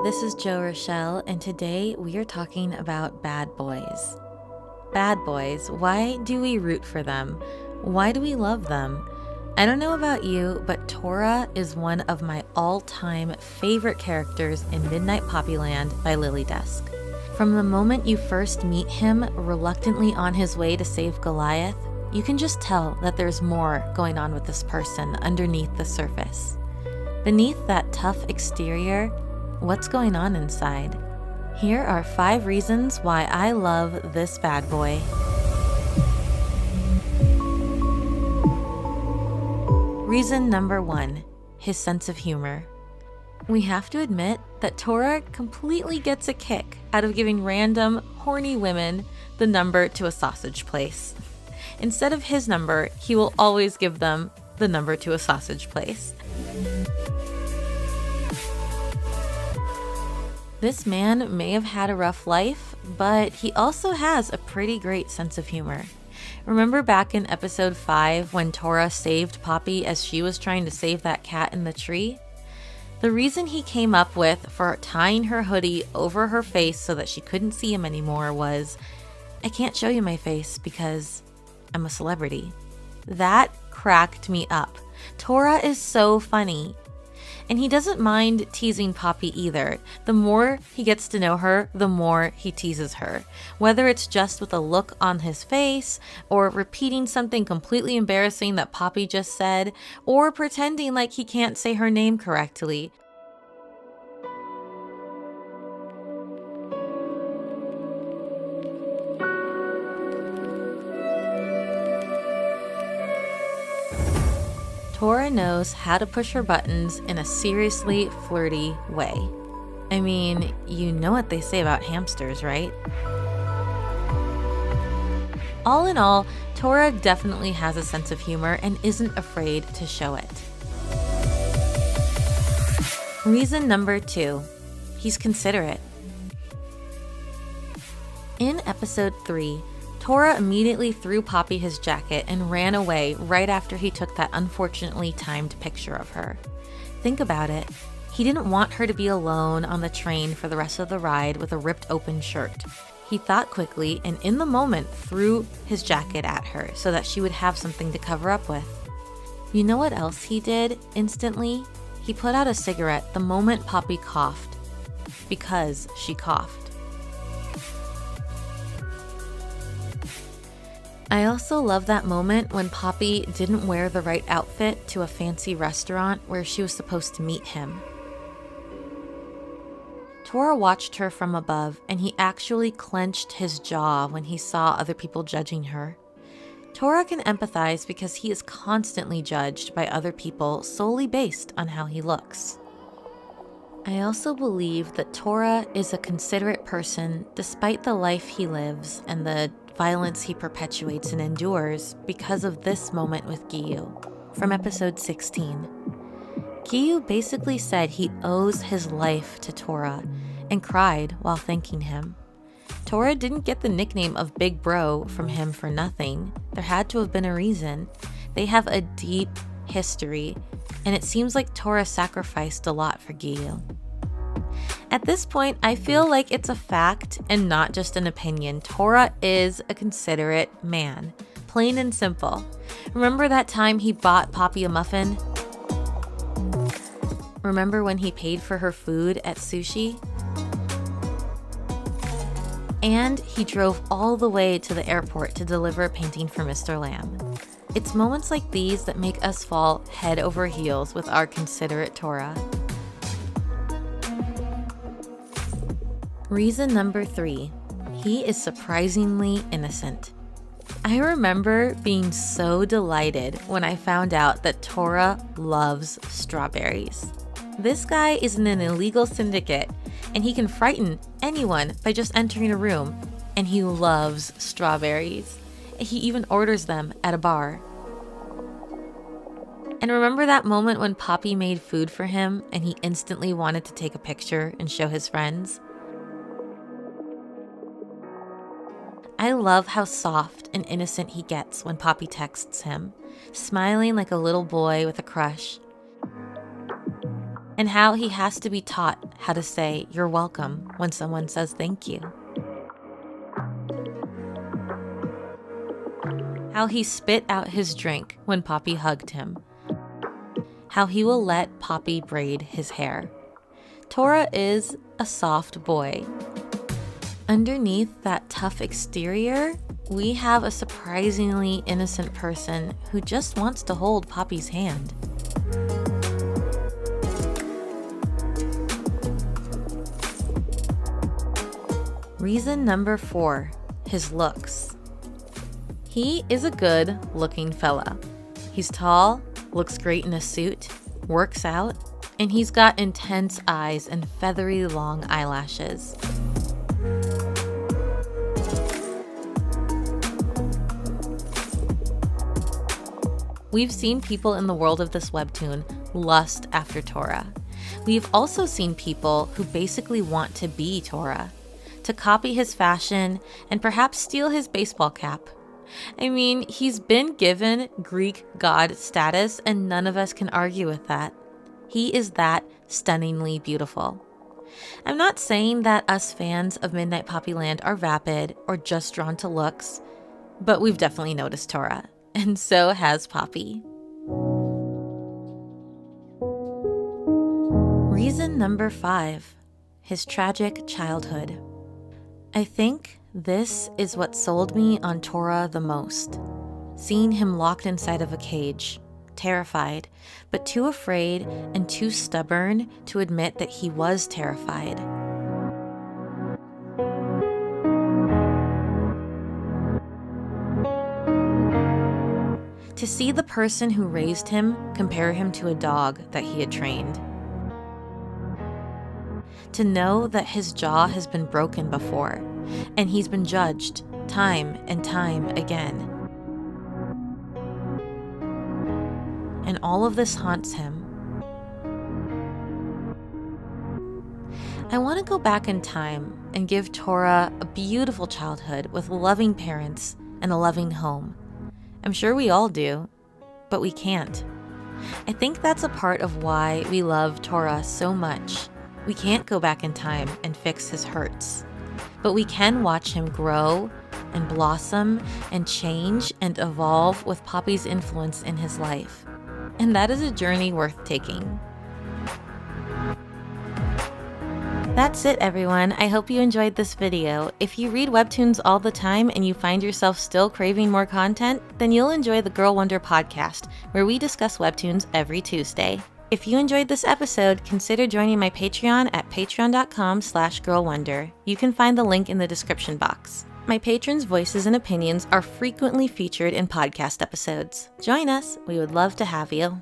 this is Jo Rochelle, and today we are talking about bad boys. Bad boys, why do we root for them? Why do we love them? I don't know about you, but Tora is one of my all-time favorite characters in Midnight Poppyland by Lilydusk. From the moment you first meet him, reluctantly on his way to save Goliath, you can just tell that there's more going on with this person underneath the surface. Beneath that tough exterior, what's going on inside? Here are 5 reasons why I love this bad boy. Reason number 1, his sense of humor. We have to admit that Tora completely gets a kick out of giving random, horny women the number to a sausage place. Instead of his number, he will always give them the number to a sausage place. This man may have had a rough life, but he also has a pretty great sense of humor. Remember back in episode 5 when Tora saved Poppy as she was trying to save that cat in the tree? The reason he came up with for tying her hoodie over her face so that she couldn't see him anymore was, I can't show you my face because I'm a celebrity. That cracked me up. Tora is so funny. And he doesn't mind teasing Poppy either. The more he gets to know her, the more he teases her. Whether it's just with a look on his face, or repeating something completely embarrassing that Poppy just said, or pretending like he can't say her name correctly. Tora knows how to push her buttons in a seriously flirty way. I mean, you know what they say about hamsters, right? All in all, Tora definitely has a sense of humor and isn't afraid to show it. Reason number 2, he's considerate. In episode 3, Tora immediately threw Poppy his jacket and ran away right after he took that unfortunately timed picture of her. Think about it. He didn't want her to be alone on the train for the rest of the ride with a ripped open shirt. He thought quickly and in the moment threw his jacket at her so that she would have something to cover up with. You know what else he did instantly? He put out a cigarette the moment Poppy coughed, because she coughed. I also love that moment when Poppy didn't wear the right outfit to a fancy restaurant where she was supposed to meet him. Tora watched her from above, and he actually clenched his jaw when he saw other people judging her. Tora can empathize because he is constantly judged by other people solely based on how he looks. I also believe that Tora is a considerate person despite the life he lives and the violence he perpetuates and endures because of this moment with Giyu from episode 16. Giyu basically said he owes his life to Tora and cried while thanking him. Tora didn't get the nickname of Big Bro from him for nothing. There had to have been a reason. They have a deep history, and it seems like Tora sacrificed a lot for Giyu. At this point, I feel like it's a fact and not just an opinion. Tora is a considerate man, plain and simple. Remember that time he bought Poppy a muffin? Remember when he paid for her food at sushi? And he drove all the way to the airport to deliver a painting for Mr. Lamb. It's moments like these that make us fall head over heels with our considerate Tora. Reason number 3, he is surprisingly innocent. I remember being so delighted when I found out that Tora loves strawberries. This guy is in an illegal syndicate, and he can frighten anyone by just entering a room, and he loves strawberries. He even orders them at a bar. And remember that moment when Poppy made food for him, and he instantly wanted to take a picture and show his friends? I love how soft and innocent he gets when Poppy texts him, smiling like a little boy with a crush. and how he has to be taught how to say "you're welcome" when someone says thank you. How he spit out his drink when Poppy hugged him. How he will let Poppy braid his hair. Tora is a soft boy. Underneath that tough exterior, we have a surprisingly innocent person who just wants to hold Poppy's hand. Reason number 4, his looks. He is a good-looking fella. He's tall, looks great in a suit, works out, and he's got intense eyes and feathery long eyelashes. We've seen people in the world of this webtoon lust after Tora. We've also seen people who basically want to be Tora, to copy his fashion and perhaps steal his baseball cap. I mean, he's been given Greek god status and none of us can argue with that. He is that stunningly beautiful. I'm not saying that us fans of Midnight Poppyland are vapid or just drawn to looks, but we've definitely noticed Tora, and so has Poppy. Reason number 5, his tragic childhood. I think this is what sold me on Tora the most. Seeing him locked inside of a cage, terrified, but too afraid and too stubborn to admit that he was terrified. To see the person who raised him compare him to a dog that he had trained. To know that his jaw has been broken before, and he's been judged time and time again. And all of this haunts him. I want to go back in time and give Tora a beautiful childhood with loving parents and a loving home. I'm sure we all do, but we can't. I think that's a part of why we love Tora so much. We can't go back in time and fix his hurts, but we can watch him grow and blossom and change and evolve with Poppy's influence in his life. And that is a journey worth taking. That's it, everyone. I hope you enjoyed this video. If you read webtoons all the time and you find yourself still craving more content, then you'll enjoy the Girl Wonder podcast, where we discuss webtoons every Tuesday. If you enjoyed this episode, consider joining my Patreon at patreon.com/girlwonder. You can find the link in the description box. My patrons' voices and opinions are frequently featured in podcast episodes. Join us. We would love to have you.